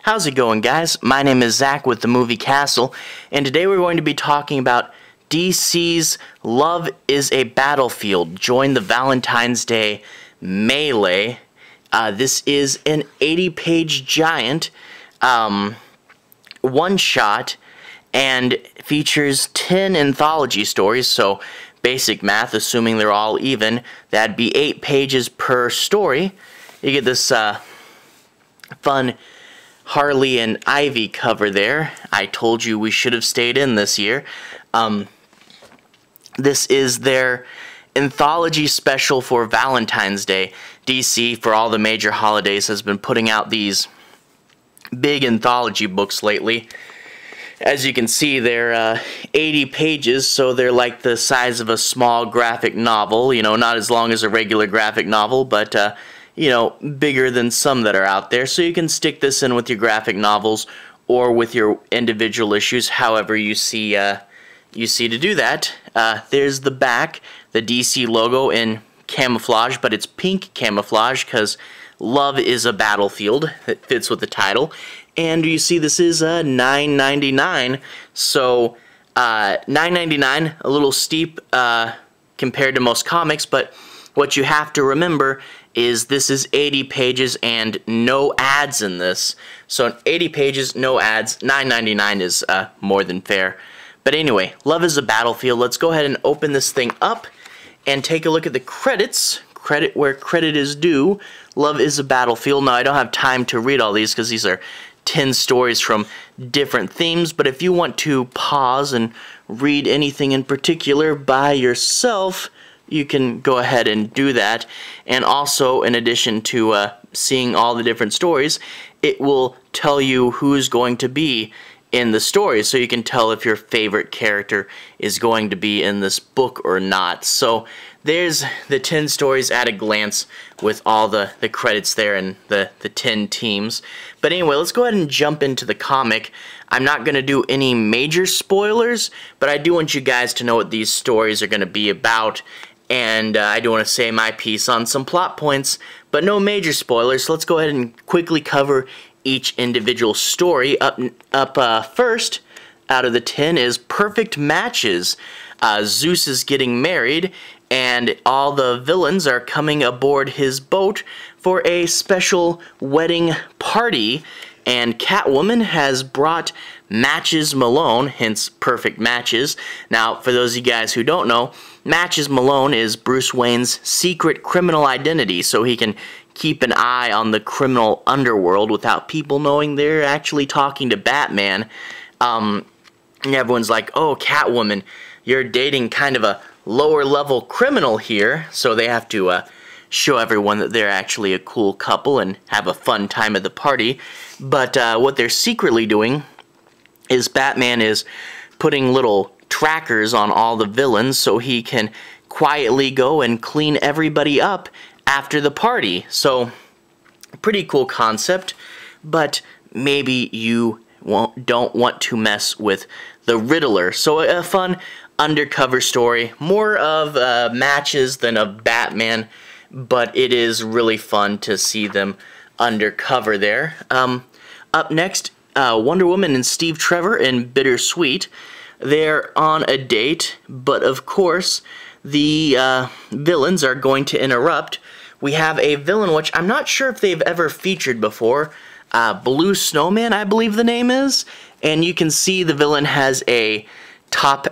How's it going, guys? My name is Zach with the Movie Castle, and today we're going to be talking about DC's Love is a Battlefield. Join the Valentine's Day melee. This is an 80-page giant one-shot and features 10 anthology stories, so basic math, assuming they're all even, that'd be 8 pages per story. You get this fun Harley and Ivy cover there. I told you we should have stayed in this year. This is their anthology special for Valentine's Day. DC, for all the major holidays, has been putting out these big anthology books lately. As you can see, they're 80 pages, so they're like the size of a small graphic novel. You know, not as long as a regular graphic novel, but you know, bigger than some that are out there. So you can stick this in with your graphic novels or with your individual issues, however you see to do that. There's the back, the DC logo in camouflage, but it's pink camouflage because Love is a Battlefield. It fits with the title. And you see this is $9.99. So $9.99, a little steep compared to most comics, but what you have to remember is this is 80 pages and no ads in this. So 80 pages, no ads, $9.99 is more than fair. But anyway, Love is a Battlefield. Let's go ahead and open this thing up and take a look at the credits. Credit where credit is due. Love is a Battlefield. Now, I don't have time to read all these because these are 10 stories from different themes, but if you want to pause and read anything in particular by yourself, you can go ahead and do that. And also, in addition to seeing all the different stories, it will tell you who's going to be in the story, so you can tell if your favorite character is going to be in this book or not. So there's the 10 stories at a glance with all the credits there and the 10 teams. But anyway, let's go ahead and jump into the comic. I'm not going to do any major spoilers, but I do want you guys to know what these stories are going to be about. And I do want to say my piece on some plot points, but no major spoilers. So let's go ahead and quickly cover each individual story. Up first, out of the 10, is Perfect Matches. Zeus is getting married, and all the villains are coming aboard his boat for a special wedding party. And Catwoman has brought Matches Malone, hence Perfect Matches. Now, for those of you guys who don't know, Matches Malone is Bruce Wayne's secret criminal identity, so he can keep an eye on the criminal underworld without people knowing they're actually talking to Batman. And everyone's like, oh, Catwoman, you're dating kind of a lower-level criminal here, so they have to show everyone that they're actually a cool couple and have a fun time at the party. But what they're secretly doing is Batman is putting little trackers on all the villains so he can quietly go and clean everybody up after the party. So, pretty cool concept, but maybe you don't want to mess with the Riddler. So a fun undercover story, more of Matches than of Batman, but it is really fun to see them undercover there. Up next, Wonder Woman and Steve Trevor in Bittersweet. They're on a date, but of course the villains are going to interrupt. We have a villain which I'm not sure if they've ever featured before, Blue Snowman, I believe the name is, and you can see the villain has a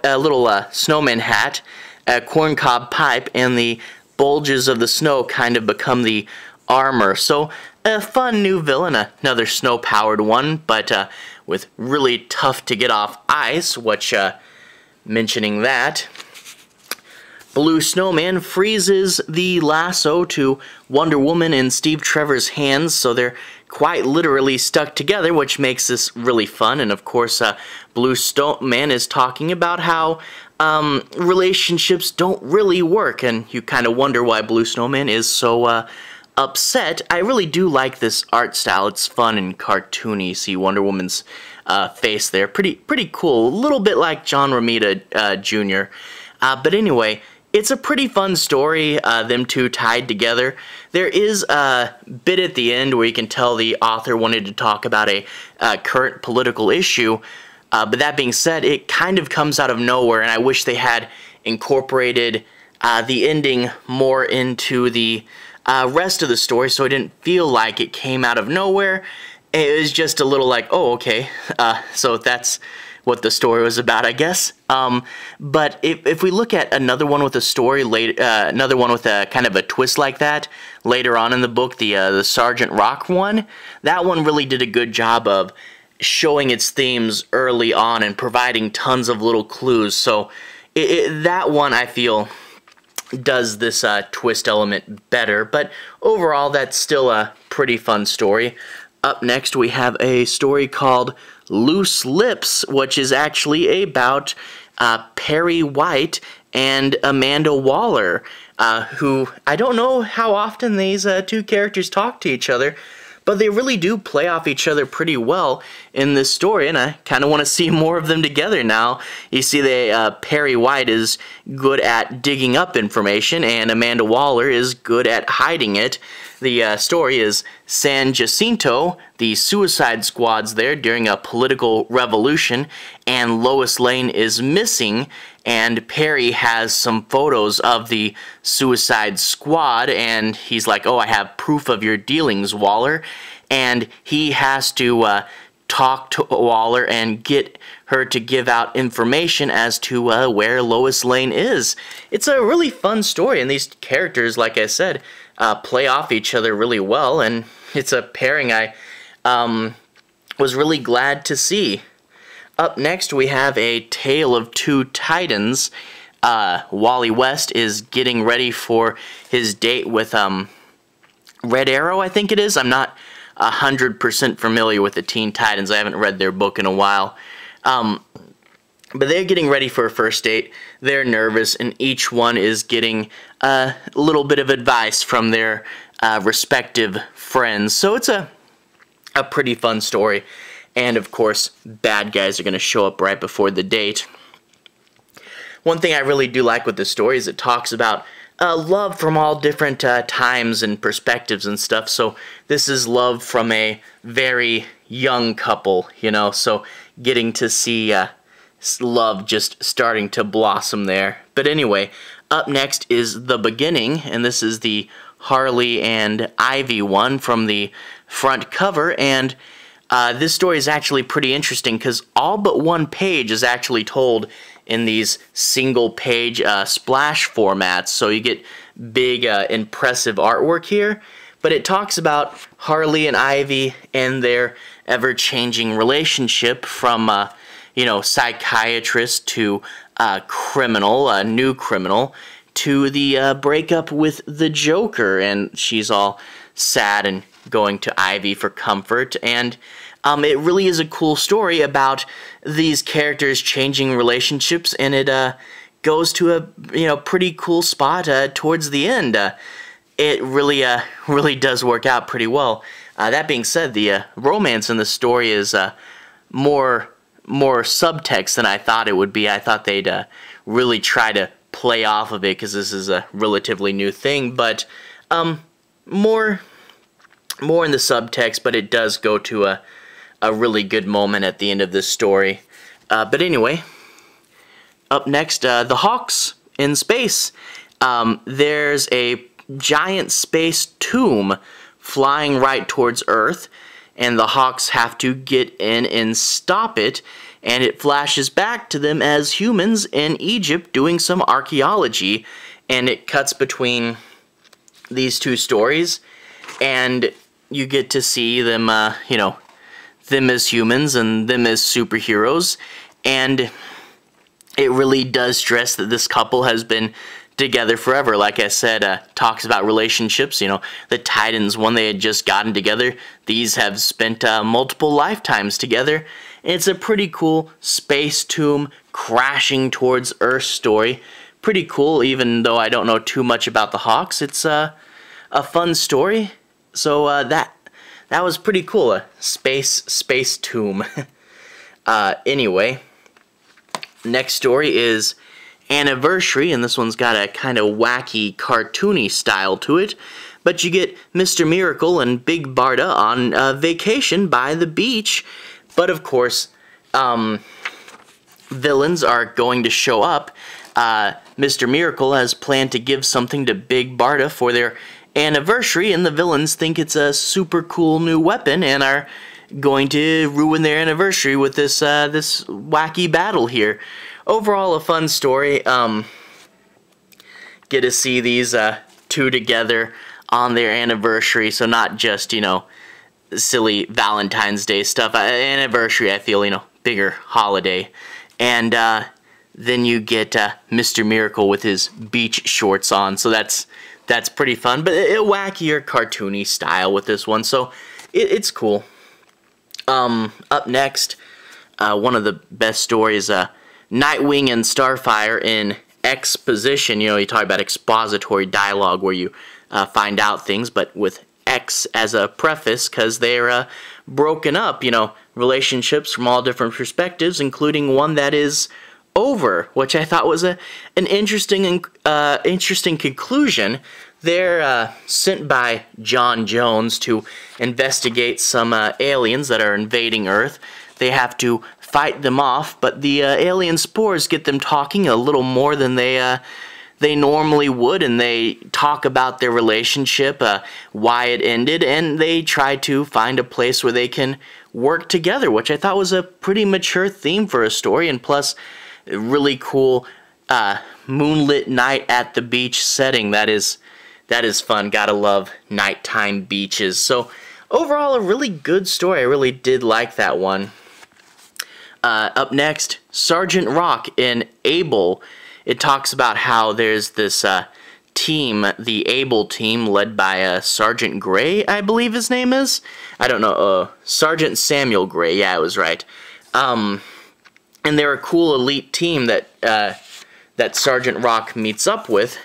little snowman hat, a corncob pipe, and the bulges of the snow kind of become the armor. So a fun new villain, another snow-powered one, but with really tough to get off ice, which, mentioning that, Blue Snowman freezes the lasso to Wonder Woman and Steve Trevor's hands, so they're quite literally stuck together, which makes this really fun. And of course, Blue Snowman is talking about how relationships don't really work, and you kind of wonder why Blue Snowman is so upset. I really do like this art style. It's fun and cartoony. See Wonder Woman's face there. Pretty cool. A little bit like John Romita Jr. But anyway, it's a pretty fun story, them two tied together. There is a bit at the end where you can tell the author wanted to talk about a current political issue, but that being said, it kind of comes out of nowhere, and I wish they had incorporated the ending more into the rest of the story so it didn't feel like it came out of nowhere. It was just a little like, oh, okay, so that's what the story was about, I guess. But if we look at another one with a story, another one with a kind of a twist like that, later on in the book, the Sgt Rock one, that one really did a good job of showing its themes early on and providing tons of little clues. So that one, I feel, does this twist element better. But overall, that's still a pretty fun story. Up next, we have a story called Loose Lips, which is actually about Perry White and Amanda Waller, who I don't know how often these two characters talk to each other, but they really do play off each other pretty well in this story, and I kind of want to see more of them together now. You see, Perry White is good at digging up information, and Amanda Waller is good at hiding it. The story is San Jacinto, the Suicide Squad's there during a political revolution, and Lois Lane is missing, and Perry has some photos of the Suicide Squad, and he's like, oh, I have proof of your dealings, Waller, and he has to talk to Waller and get her to give out information as to where Lois Lane is. It's a really fun story, and these characters, like I said, play off each other really well, and it's a pairing I was really glad to see. Up next, we have A Tale of Two Titans. Wally West is getting ready for his date with Red Arrow, I think it is. I'm not 100% familiar with the Teen Titans. I haven't read their book in a while. But they're getting ready for a first date. They're nervous, and each one is getting a little bit of advice from their respective friends. So it's a pretty fun story. And, of course, bad guys are going to show up right before the date. One thing I really do like with this story is it talks about love from all different times and perspectives and stuff. So this is love from a very young couple, you know, so getting to see love just starting to blossom there. But anyway, up next is The Beginning, and this is the Harley and Ivy one from the front cover, and this story is actually pretty interesting because all but one page is actually told in these single-page splash formats, so you get big, impressive artwork here. But it talks about Harley and Ivy and their ever-changing relationship from, you know, psychiatrist to criminal, a new criminal, to the breakup with the Joker, and she's all sad and going to Ivy for comfort, and it really is a cool story about these characters changing relationships, and it goes to a pretty cool spot towards the end. It really does work out pretty well. That being said, the romance in the story is more subtext than I thought it would be. I thought they'd really try to play off of it because this is a relatively new thing, but more in the subtext, but it does go to a really good moment at the end of this story. But anyway, up next, the Hawks in space. There's a giant space tomb flying right towards Earth, and the Hawks have to get in and stop it, and it flashes back to them as humans in Egypt doing some archaeology, and it cuts between these two stories, and you get to see them, them as humans and them as superheroes, and it really does stress that this couple has been together forever. Like I said, talks about relationships. You know, the Titans, when they had just gotten together, these have spent multiple lifetimes together. And it's a pretty cool space tomb crashing towards Earth story. Pretty cool, even though I don't know too much about the Hawks. It's a fun story. So that was pretty cool. A space tomb. Anyway, next story is anniversary, and this one's got a kind of wacky, cartoony style to it. But you get Mr. Miracle and Big Barda on vacation by the beach. But of course, villains are going to show up. Mr. Miracle has planned to give something to Big Barda for their anniversary, and the villains think it's a super cool new weapon and are going to ruin their anniversary with this this wacky battle here. Overall, a fun story. Get to see these two together on their anniversary, so not just, you know, silly Valentine's Day stuff. Anniversary, I feel, you know, bigger holiday. And then you get Mr. Miracle with his beach shorts on, so that's pretty fun, but a wackier, cartoony style with this one, so it's cool. Up next, one of the best stories, Nightwing and Starfire in exposition. You know, you talk about expository dialogue where you find out things, but with X as a preface, because they're broken up, you know, relationships from all different perspectives, including one that is over, which I thought was an interesting conclusion. They're sent by John Jones to investigate some aliens that are invading Earth. They have to fight them off, but the alien spores get them talking a little more than they normally would, and they talk about their relationship, why it ended, and they try to find a place where they can work together, which I thought was a pretty mature theme for a story, and plus a really cool moonlit night at the beach setting. That is fun. Gotta love nighttime beaches. So overall, a really good story. I really did like that one. Up next, Sgt Rock in Able. It talks about how there's this team, the Able team, led by Sergeant Gray, I believe his name is. I don't know, Sergeant Samuel Gray, yeah, I was right. And they're a cool elite team that Sgt Rock meets up with.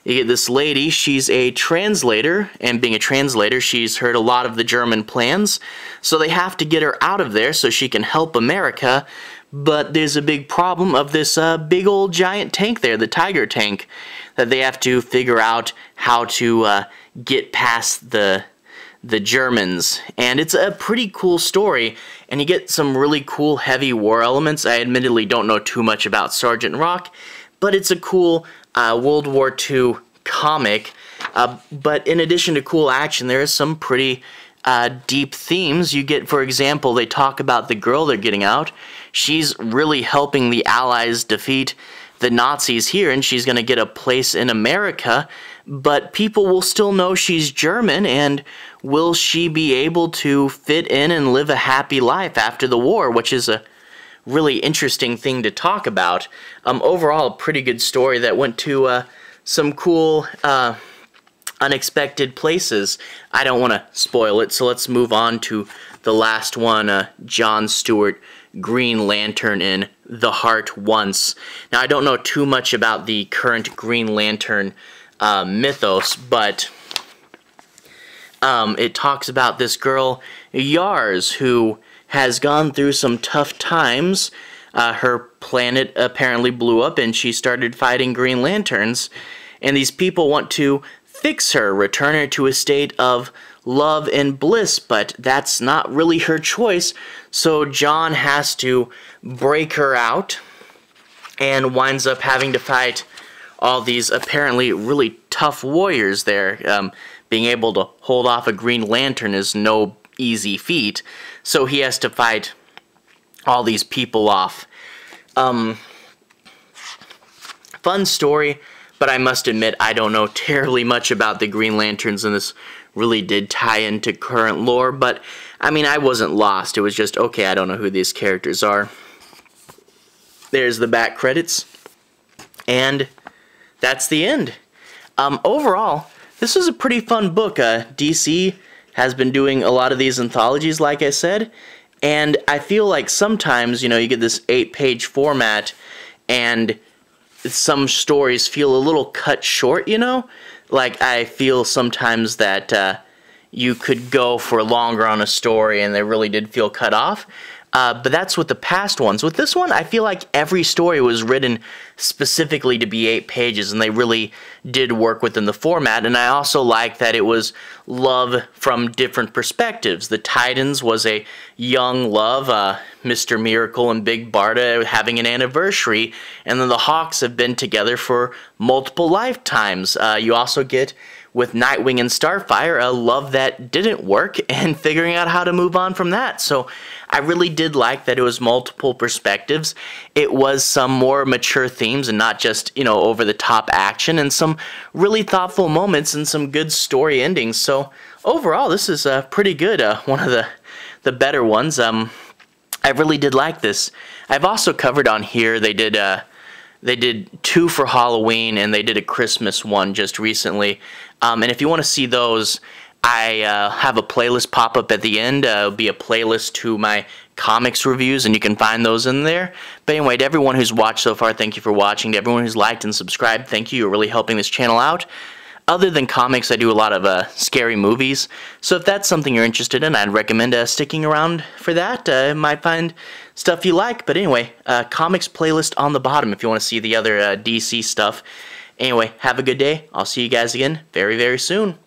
You get this lady, she's a translator, and being a translator, she's heard a lot of the German plans, so they have to get her out of there so she can help America. But there's a big problem of this big old giant tank there, the Tiger tank, that they have to figure out how to get past the Germans. And it's a pretty cool story, and you get some really cool heavy war elements. I admittedly don't know too much about Sgt Rock, but it's a cool World War II comic. But in addition to cool action, there is some pretty deep themes. You get, for example, they talk about the girl they're getting out. She's really helping the Allies defeat the Nazis here, and she's going to get a place in America, but people will still know she's German, and will she be able to fit in and live a happy life after the war, which is a really interesting thing to talk about. Overall, a pretty good story that went to some cool unexpected places. I don't want to spoil it, so let's move on to the last one, John Stewart, Green Lantern in The Heart Once. Now, I don't know too much about the current Green Lantern mythos, but it talks about this girl, Yars, who has gone through some tough times. Her planet apparently blew up, and she started fighting Green Lanterns, and these people want to fix her, return her to a state of love and bliss, but that's not really her choice, so John has to break her out and winds up having to fight all these apparently really tough warriors there. Being able to hold off a Green Lantern is no easy feat, so he has to fight all these people off. Fun story, but I must admit I don't know terribly much about the Green Lanterns, and this really did tie into current lore, but I mean, I wasn't lost. It was just, okay, I don't know who these characters are. There's the back credits, and that's the end. Overall, this was a pretty fun book. DC has been doing a lot of these anthologies, like I said, and I feel like sometimes, you know, you get this 8-page format, and some stories feel a little cut short, you know? Like, I feel sometimes that you could go for longer on a story, and they really did feel cut off. But that's with the past ones. With this one, I feel like every story was written specifically to be 8 pages, and they really did work within the format. And I also like that it was love from different perspectives. The Titans was a young love, Mr. Miracle and Big Barda having an anniversary, and then the Hawks have been together for multiple lifetimes. You also get, with Nightwing and Starfire, a love that didn't work and figuring out how to move on from that. So I really did like that it was multiple perspectives. It was some more mature themes and not just, you know, over-the-top action, and some really thoughtful moments and some good story endings. So overall, this is pretty good. One of the better ones. I really did like this. I've also covered on here, they did 2 for Halloween, and they did a Christmas one just recently. And if you want to see those, I have a playlist pop up at the end. It'll be a playlist to my comics reviews, and you can find those in there. But anyway, to everyone who's watched so far, thank you for watching. To everyone who's liked and subscribed, thank you. You're really helping this channel out. Other than comics, I do a lot of scary movies. So if that's something you're interested in, I'd recommend sticking around for that. You might find stuff you like. But anyway, comics playlist on the bottom if you want to see the other DC stuff. Anyway, have a good day. I'll see you guys again very, very soon.